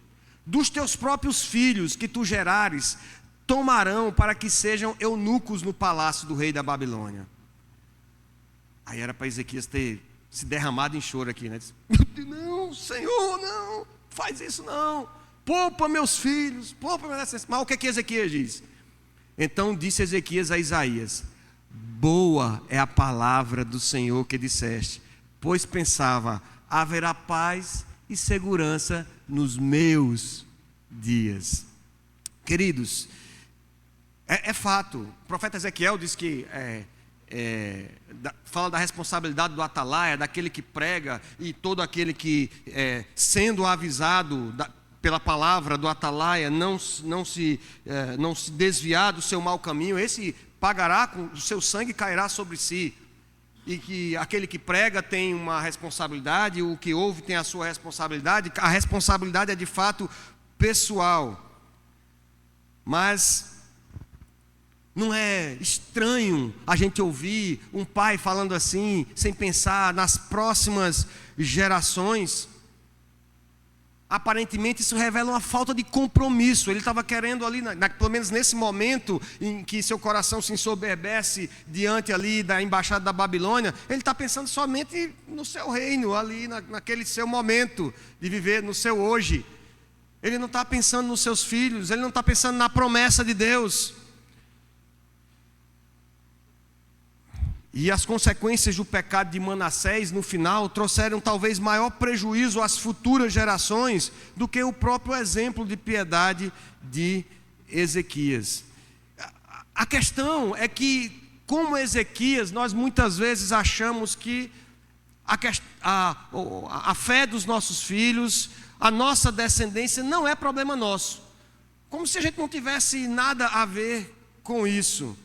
[SPEAKER 1] Dos teus próprios filhos que tu gerares, tomarão para que sejam eunucos no palácio do rei da Babilônia. Aí era para Ezequias ter se derramado em choro aqui, né? Não, Senhor, não, faz isso não. Poupa meus filhos, poupa meus descendentes. Mas o que Ezequias diz? Então disse Ezequias a Isaías, boa é a palavra do Senhor que disseste, pois pensava, haverá paz e segurança nos meus dias. Queridos, é fato, o profeta Ezequiel diz que fala da responsabilidade do atalaia, daquele que prega, e todo aquele que, sendo avisado pela palavra do atalaia, não se desviar do seu mau caminho, esse pagará, com o seu sangue cairá sobre si. E que aquele que prega tem uma responsabilidade, o que ouve tem a sua responsabilidade. A responsabilidade é de fato pessoal. Mas não é estranho a gente ouvir um pai falando assim, sem pensar nas próximas gerações. Aparentemente isso revela uma falta de compromisso. Ele estava querendo ali, pelo menos nesse momento em que seu coração se ensoberbece diante ali da embaixada da Babilônia, ele está pensando somente no seu reino, ali naquele seu momento de viver, no seu hoje. Ele não está pensando nos seus filhos, ele não está pensando na promessa de Deus. E as consequências do pecado de Manassés, no final, trouxeram talvez maior prejuízo às futuras gerações do que o próprio exemplo de piedade de Ezequias. A questão é que, como Ezequias, nós muitas vezes achamos que a fé dos nossos filhos, a nossa descendência não é problema nosso. Como se a gente não tivesse nada a ver com isso.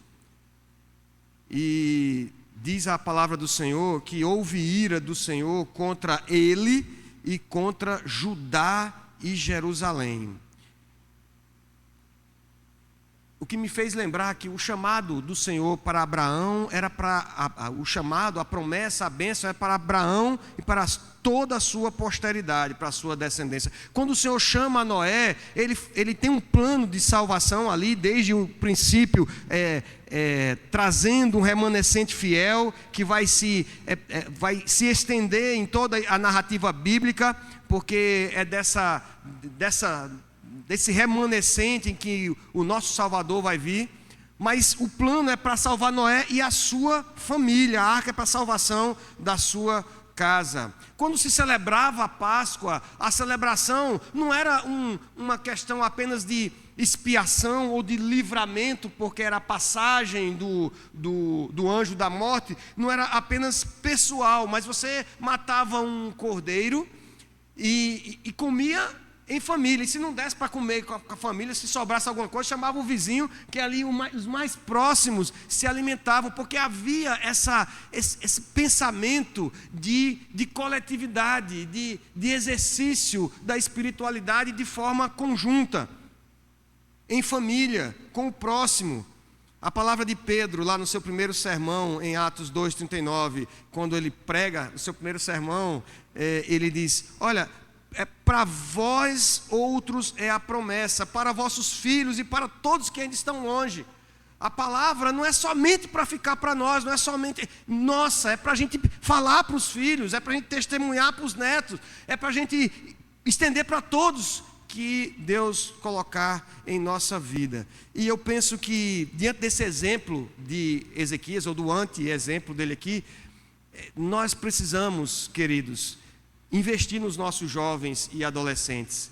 [SPEAKER 1] E diz a palavra do Senhor que houve ira do Senhor contra ele e contra Judá e Jerusalém. O que me fez lembrar que o chamado do Senhor para Abraão era o chamado, a promessa, a bênção é para Abraão e para toda a sua posteridade, para a sua descendência. Quando o Senhor chama Noé, ele tem um plano de salvação ali, desde o princípio, trazendo um remanescente fiel que vai se estender em toda a narrativa bíblica, porque é desse remanescente em que o nosso Salvador vai vir. Mas o plano é para salvar Noé e a sua família. A arca é para a salvação da sua casa. Quando se celebrava a Páscoa, a celebração não era uma questão apenas de expiação ou de livramento, porque era a passagem do anjo da morte, não era apenas pessoal, mas você matava um cordeiro e comia em família. E se não desse para comer com a família, se sobrasse alguma coisa, chamava o vizinho, que ali os mais próximos se alimentavam, porque havia esse pensamento de coletividade, de exercício da espiritualidade de forma conjunta, em família, com o próximo. A palavra de Pedro, lá no seu primeiro sermão, em Atos 2,39, quando ele prega o seu primeiro sermão, ele diz: olha, para vós outros é a promessa, para vossos filhos e para todos que ainda estão longe. A palavra não é somente para ficar para nós, não é somente nossa, é para a gente falar para os filhos, é para a gente testemunhar para os netos, é para a gente estender para todos que Deus colocar em nossa vida. E eu penso que, diante desse exemplo de Ezequias, ou do anti-exemplo dele aqui, nós precisamos, queridos, investir nos nossos jovens e adolescentes,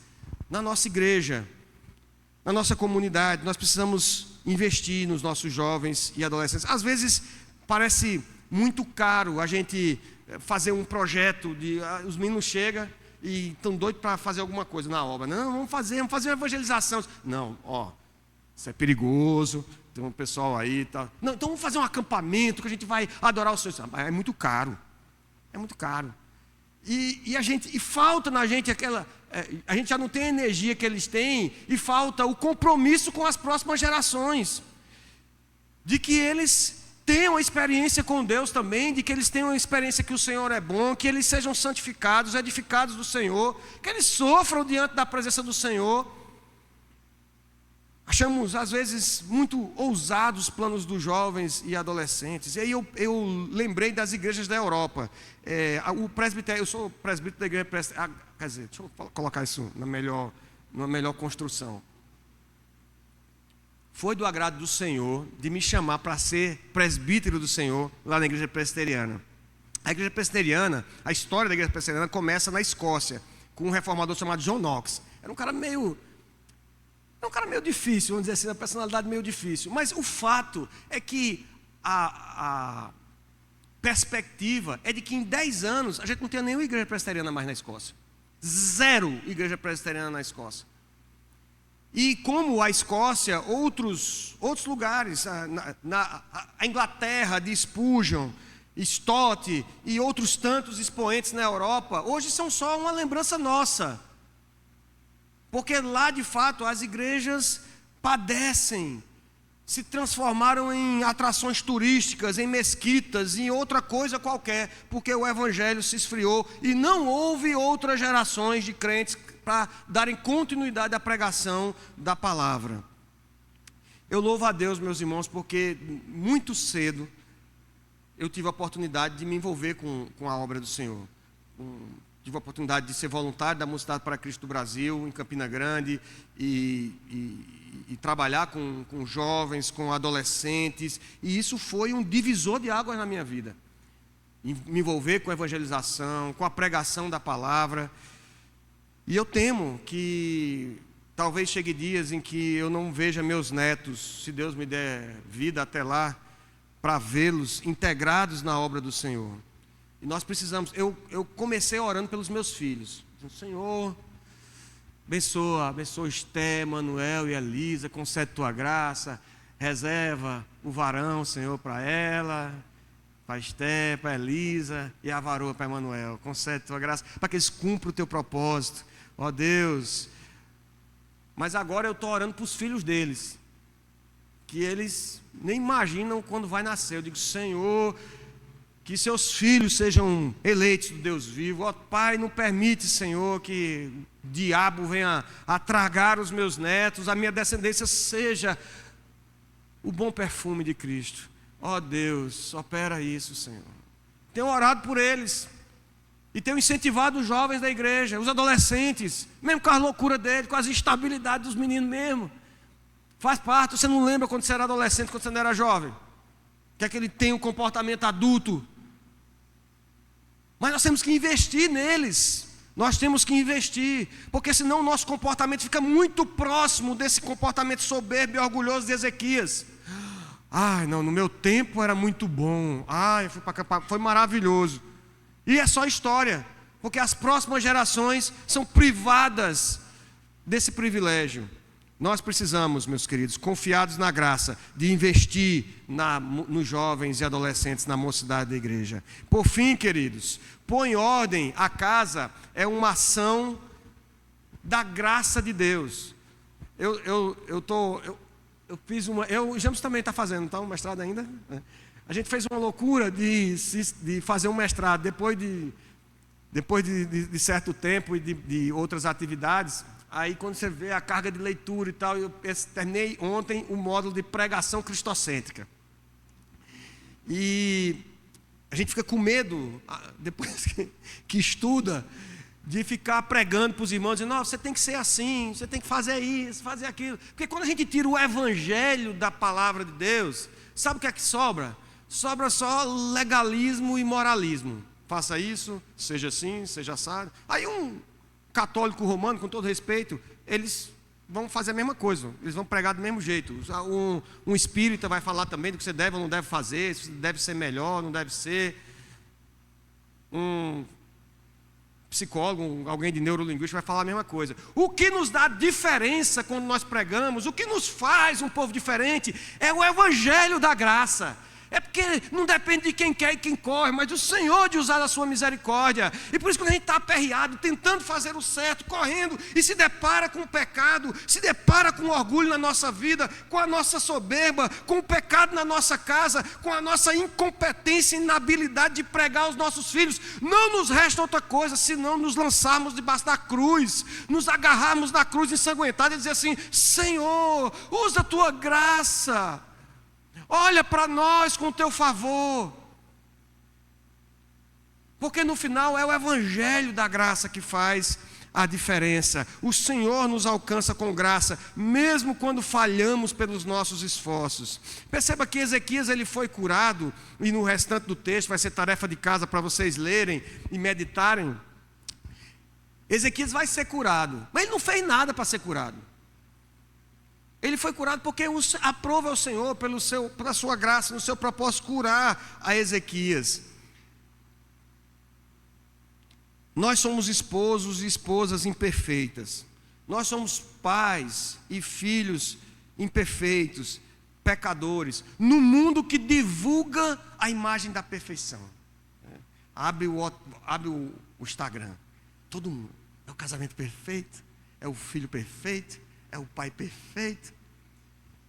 [SPEAKER 1] na nossa igreja, na nossa comunidade. Nós precisamos investir nos nossos jovens e adolescentes. Às vezes parece muito caro a gente fazer um projeto os meninos chegam e estão doidos para fazer alguma coisa na obra. Não, vamos fazer uma evangelização. Não, isso é perigoso, tem um pessoal aí, tá. Não, então vamos fazer um acampamento que a gente vai adorar o Senhor. É muito caro, é muito caro. E falta na gente a gente já não tem a energia que eles têm, e falta o compromisso com as próximas gerações, de que eles tenham a experiência com Deus também, de que eles tenham a experiência que o Senhor é bom, que eles sejam santificados, edificados do Senhor, que eles sofram diante da presença do Senhor. Achamos, às vezes, muito ousados os planos dos jovens e adolescentes. E aí eu lembrei das igrejas da Europa. O presbitério, eu sou presbítero da igreja presbiteriana. Quer dizer, deixa eu colocar isso na melhor construção. Foi do agrado do Senhor de me chamar para ser presbítero do Senhor lá na igreja presbiteriana. A igreja presbiteriana, a história da igreja presbiteriana começa na Escócia, com um reformador chamado John Knox. Era um cara meio difícil, vamos dizer assim, uma personalidade meio difícil. Mas o fato é que a perspectiva é de que em 10 anos a gente não tinha nenhuma igreja presbiteriana mais na Escócia. 0 igreja presbiteriana na Escócia. E como a Escócia, outros lugares, a Inglaterra de Spurgeon, Stott e outros tantos expoentes na Europa, hoje são só uma lembrança nossa. Porque lá, de fato, as igrejas padecem, se transformaram em atrações turísticas, em mesquitas, em outra coisa qualquer, porque o evangelho se esfriou e não houve outras gerações de crentes para darem continuidade à pregação da palavra. Eu louvo a Deus, meus irmãos, porque muito cedo eu tive a oportunidade de me envolver com a obra do Senhor. Tive a oportunidade de ser voluntário da Mocidade para Cristo do Brasil, em Campina Grande, e trabalhar com jovens, com adolescentes, e isso foi um divisor de águas na minha vida. Me envolver com a evangelização, com a pregação da palavra. E eu temo que talvez chegue dias em que eu não veja meus netos, se Deus me der vida até lá, para vê-los integrados na obra do Senhor. E nós precisamos, eu comecei orando pelos meus filhos. Senhor, Abençoa Esté, Manuel e Elisa, concede tua graça, reserva o varão, Senhor, para ela, para Esté, para Elisa e a varoa para Manuel. Concede tua graça para que eles cumpram o teu propósito, ó Deus. Mas agora eu estou orando para os filhos deles, que eles nem imaginam quando vai nascer. Eu digo, Senhor, que seus filhos sejam eleitos do Deus vivo. Ó Pai, não permite, Senhor, que o diabo venha a tragar os meus netos, a minha descendência seja o bom perfume de Cristo. Ó Deus, opera isso, Senhor. Tenho orado por eles e tenho incentivado os jovens da igreja, os adolescentes, mesmo com as loucuras deles, com as instabilidades dos meninos mesmo. Faz parte. Você não lembra quando você era adolescente, quando você não era jovem? Que é que ele tem um comportamento adulto. Mas nós temos que investir neles. Nós temos que investir, porque senão o nosso comportamento fica muito próximo desse comportamento soberbo e orgulhoso de Ezequias. Ai, não, no meu tempo era muito bom. Ai, foi maravilhoso. E é só história, porque as próximas gerações são privadas desse privilégio. Nós precisamos, meus queridos, confiados na graça, de investir nos jovens e adolescentes, na mocidade da igreja. Por fim, queridos, pôr em ordem a casa é uma ação da graça de Deus. O James também está fazendo, não está um mestrado ainda? A gente fez uma loucura de fazer um mestrado depois de certo tempo e de outras atividades. Aí quando você vê a carga de leitura e tal, eu terminei ontem o módulo de pregação cristocêntrica. E a gente fica com medo, depois que estuda, de ficar pregando para os irmãos, dizendo, não, você tem que ser assim, você tem que fazer isso, fazer aquilo. Porque quando a gente tira o evangelho da palavra de Deus, sabe o que é que sobra? Sobra só legalismo e moralismo. Faça isso, seja assim, seja assado. Aí um católico romano, com todo respeito, eles vão fazer a mesma coisa, eles vão pregar do mesmo jeito. Um espírita vai falar também do que você deve ou não deve fazer, se deve ser melhor, não deve ser. Um psicólogo, alguém de neurolinguística vai falar a mesma coisa. O que nos dá diferença quando nós pregamos, o que nos faz um povo diferente, é o evangelho da graça. É porque não depende de quem quer e quem corre, mas do Senhor de usar a sua misericórdia. E por isso quando a gente está aperreado, tentando fazer o certo, correndo, e se depara com o pecado, se depara com o orgulho na nossa vida, com a nossa soberba, com o pecado na nossa casa, com a nossa incompetência e inabilidade de pregar aos nossos filhos, não nos resta outra coisa, senão nos lançarmos debaixo da cruz, nos agarrarmos na cruz ensanguentada e dizer assim, Senhor, usa a tua graça, olha para nós com o teu favor. Porque no final é o evangelho da graça que faz a diferença. O Senhor nos alcança com graça, mesmo quando falhamos pelos nossos esforços. Perceba que Ezequias ele foi curado, e no restante do texto vai ser tarefa de casa para vocês lerem e meditarem. Ezequias vai ser curado, mas ele não fez nada para ser curado. Ele foi curado porque aprova o Senhor, pela sua graça, no seu propósito, curar a Ezequias. Nós somos esposos e esposas imperfeitas. Nós somos pais e filhos imperfeitos, pecadores, num mundo que divulga a imagem da perfeição. Abre o Instagram. Todo mundo. É o casamento perfeito, é o filho perfeito, é o pai perfeito.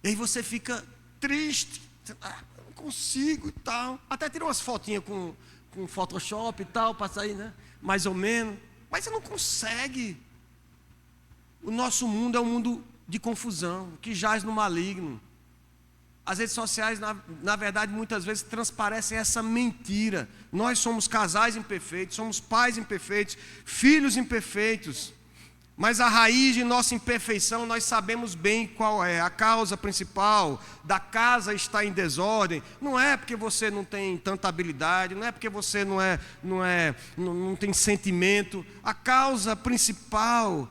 [SPEAKER 1] E aí você fica triste, eu não consigo e tal. Até tira umas fotinhas com Photoshop e tal, para sair, né? Mais ou menos. Mas você não consegue. O nosso mundo é um mundo de confusão, que jaz no maligno. As redes sociais, na verdade, muitas vezes transparecem essa mentira. Nós somos casais imperfeitos, somos pais imperfeitos, filhos imperfeitos. Mas a raiz de nossa imperfeição, nós sabemos bem qual é. A causa principal da casa está em desordem. Não é porque você não tem tanta habilidade, não é porque você não tem sentimento. A causa principal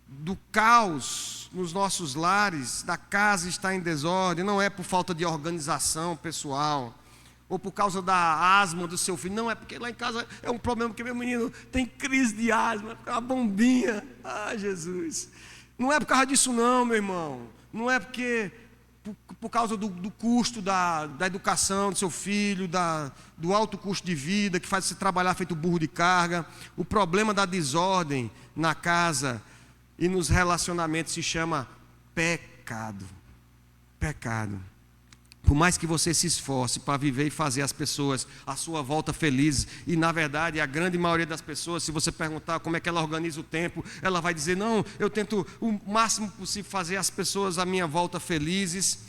[SPEAKER 1] do caos nos nossos lares, da casa está em desordem, não é por falta de organização pessoal, ou por causa da asma do seu filho. Não, é porque lá em casa é um problema que meu menino tem crise de asma, é uma bombinha. Ah, Jesus. Não é por causa disso não, meu irmão. Não é porque por causa do custo da educação do seu filho, do alto custo de vida, que faz você trabalhar feito burro de carga. O problema da desordem na casa e nos relacionamentos se chama pecado. Pecado. Por mais que você se esforce para viver e fazer as pessoas à sua volta felizes, e na verdade a grande maioria das pessoas, se você perguntar como é que ela organiza o tempo, ela vai dizer, não, eu tento o máximo possível fazer as pessoas à minha volta felizes.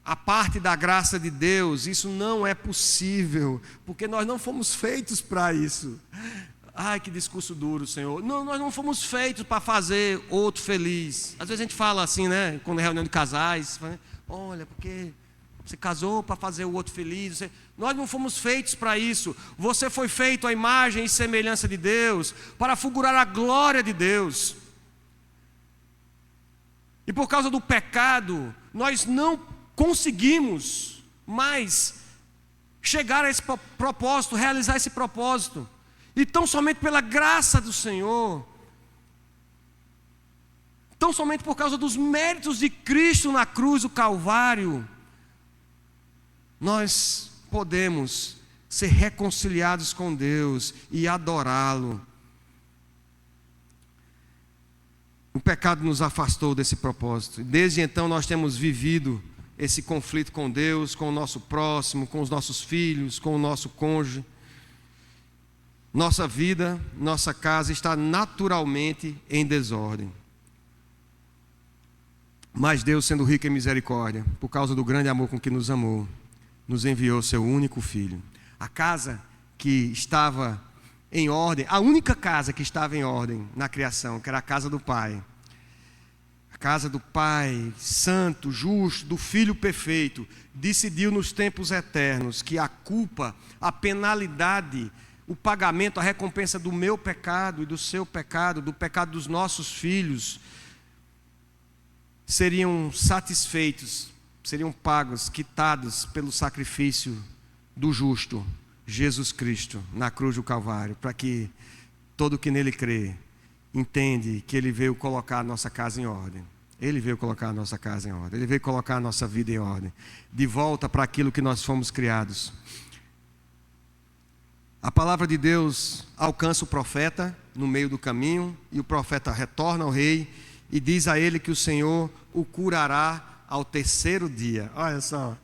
[SPEAKER 1] A parte da graça de Deus, isso não é possível, porque nós não fomos feitos para isso. Ai, que discurso duro, Senhor. Não, nós não fomos feitos para fazer outro feliz. Às vezes a gente fala assim, né? Quando é reunião de casais, olha, porque você casou para fazer o outro feliz. Nós não fomos feitos para isso. Você foi feito à imagem e semelhança de Deus, para fulgurar a glória de Deus. E por causa do pecado, nós não conseguimos mais chegar a esse propósito, realizar esse propósito. Então, somente pela graça do Senhor, tão somente por causa dos méritos de Cristo na cruz do Calvário, nós podemos ser reconciliados com Deus e adorá-lo. O pecado nos afastou desse propósito. Desde então nós temos vivido esse conflito com Deus, com o nosso próximo, com os nossos filhos, com o nosso cônjuge. Nossa vida, nossa casa está naturalmente em desordem. Mas Deus, sendo rico em misericórdia, por causa do grande amor com que nos amou, nos enviou seu único filho. A casa que estava em ordem, a única casa que estava em ordem na criação, que era a casa do Pai. A casa do Pai, santo, justo, do Filho perfeito, decidiu nos tempos eternos que a culpa, a penalidade, o pagamento, a recompensa do meu pecado e do seu pecado, do pecado dos nossos filhos, seriam satisfeitos, seriam pagos, quitados pelo sacrifício do justo, Jesus Cristo, na cruz do Calvário, para que todo que nele crê, entende que ele veio colocar a nossa casa em ordem. Ele veio colocar a nossa casa em ordem, ele veio colocar a nossa vida em ordem, de volta para aquilo que nós fomos criados. A palavra de Deus alcança o profeta no meio do caminho, e o profeta retorna ao rei e diz a ele que o Senhor o curará ao terceiro dia. Olha só,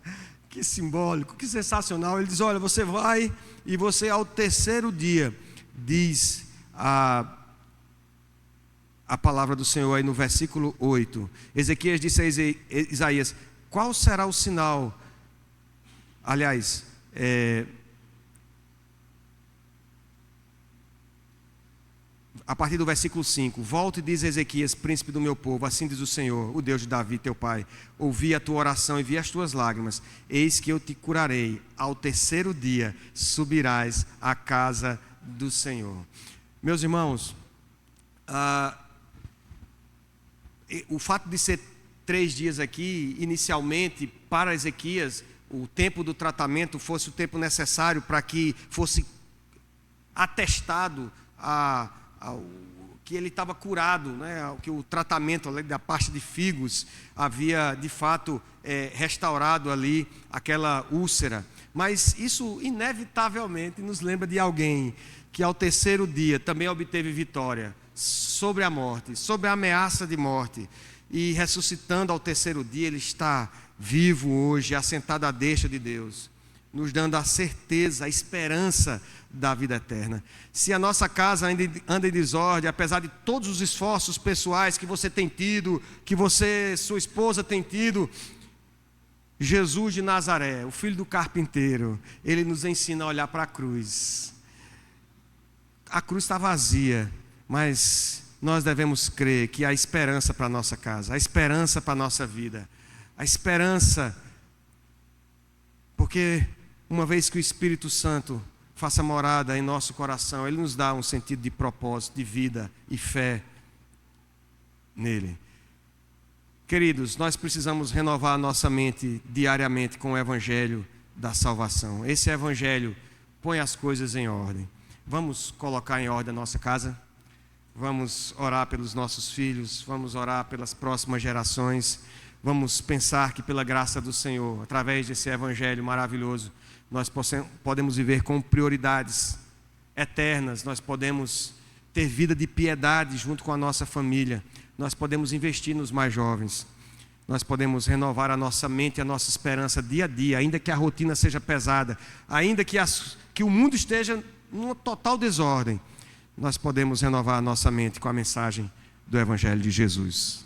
[SPEAKER 1] que simbólico, que sensacional. Ele diz, olha, você vai e você ao terceiro dia, diz a palavra do Senhor aí no versículo 8. Ezequias disse a Isaías, qual será o sinal? Aliás, a partir do versículo 5, volta e diz a Ezequias, príncipe do meu povo, assim diz o Senhor, o Deus de Davi, teu pai, ouvi a tua oração e vi as tuas lágrimas, eis que eu te curarei, ao terceiro dia subirás à casa do Senhor. Meus irmãos, o fato de ser 3 dias aqui, inicialmente, para Ezequias, o tempo do tratamento fosse o tempo necessário para que fosse atestado que ele estava curado, né? Que o tratamento da pasta de figos havia de fato restaurado ali aquela úlcera. Mas isso inevitavelmente nos lembra de alguém que ao terceiro dia também obteve vitória sobre a morte, sobre a ameaça de morte, e ressuscitando ao terceiro dia, ele está vivo hoje, assentado à destra de Deus, nos dando a certeza, a esperança da vida eterna. Se a nossa casa anda em desordem, apesar de todos os esforços pessoais que você tem tido, que sua esposa tem tido, Jesus de Nazaré, o filho do carpinteiro, ele nos ensina a olhar para a cruz. A cruz está vazia, mas nós devemos crer que há esperança para a nossa casa, há esperança para a nossa vida, a esperança, porque uma vez que o Espírito Santo faça morada em nosso coração, ele nos dá um sentido de propósito, de vida e fé nele. Queridos, nós precisamos renovar a nossa mente diariamente com o Evangelho da salvação. Esse Evangelho põe as coisas em ordem. Vamos colocar em ordem a nossa casa? Vamos orar pelos nossos filhos, vamos orar pelas próximas gerações, vamos pensar que pela graça do Senhor, através desse Evangelho maravilhoso, nós podemos viver com prioridades eternas, nós podemos ter vida de piedade junto com a nossa família, nós podemos investir nos mais jovens, nós podemos renovar a nossa mente e a nossa esperança dia a dia, ainda que a rotina seja pesada, ainda que o mundo esteja numa total desordem, nós podemos renovar a nossa mente com a mensagem do Evangelho de Jesus.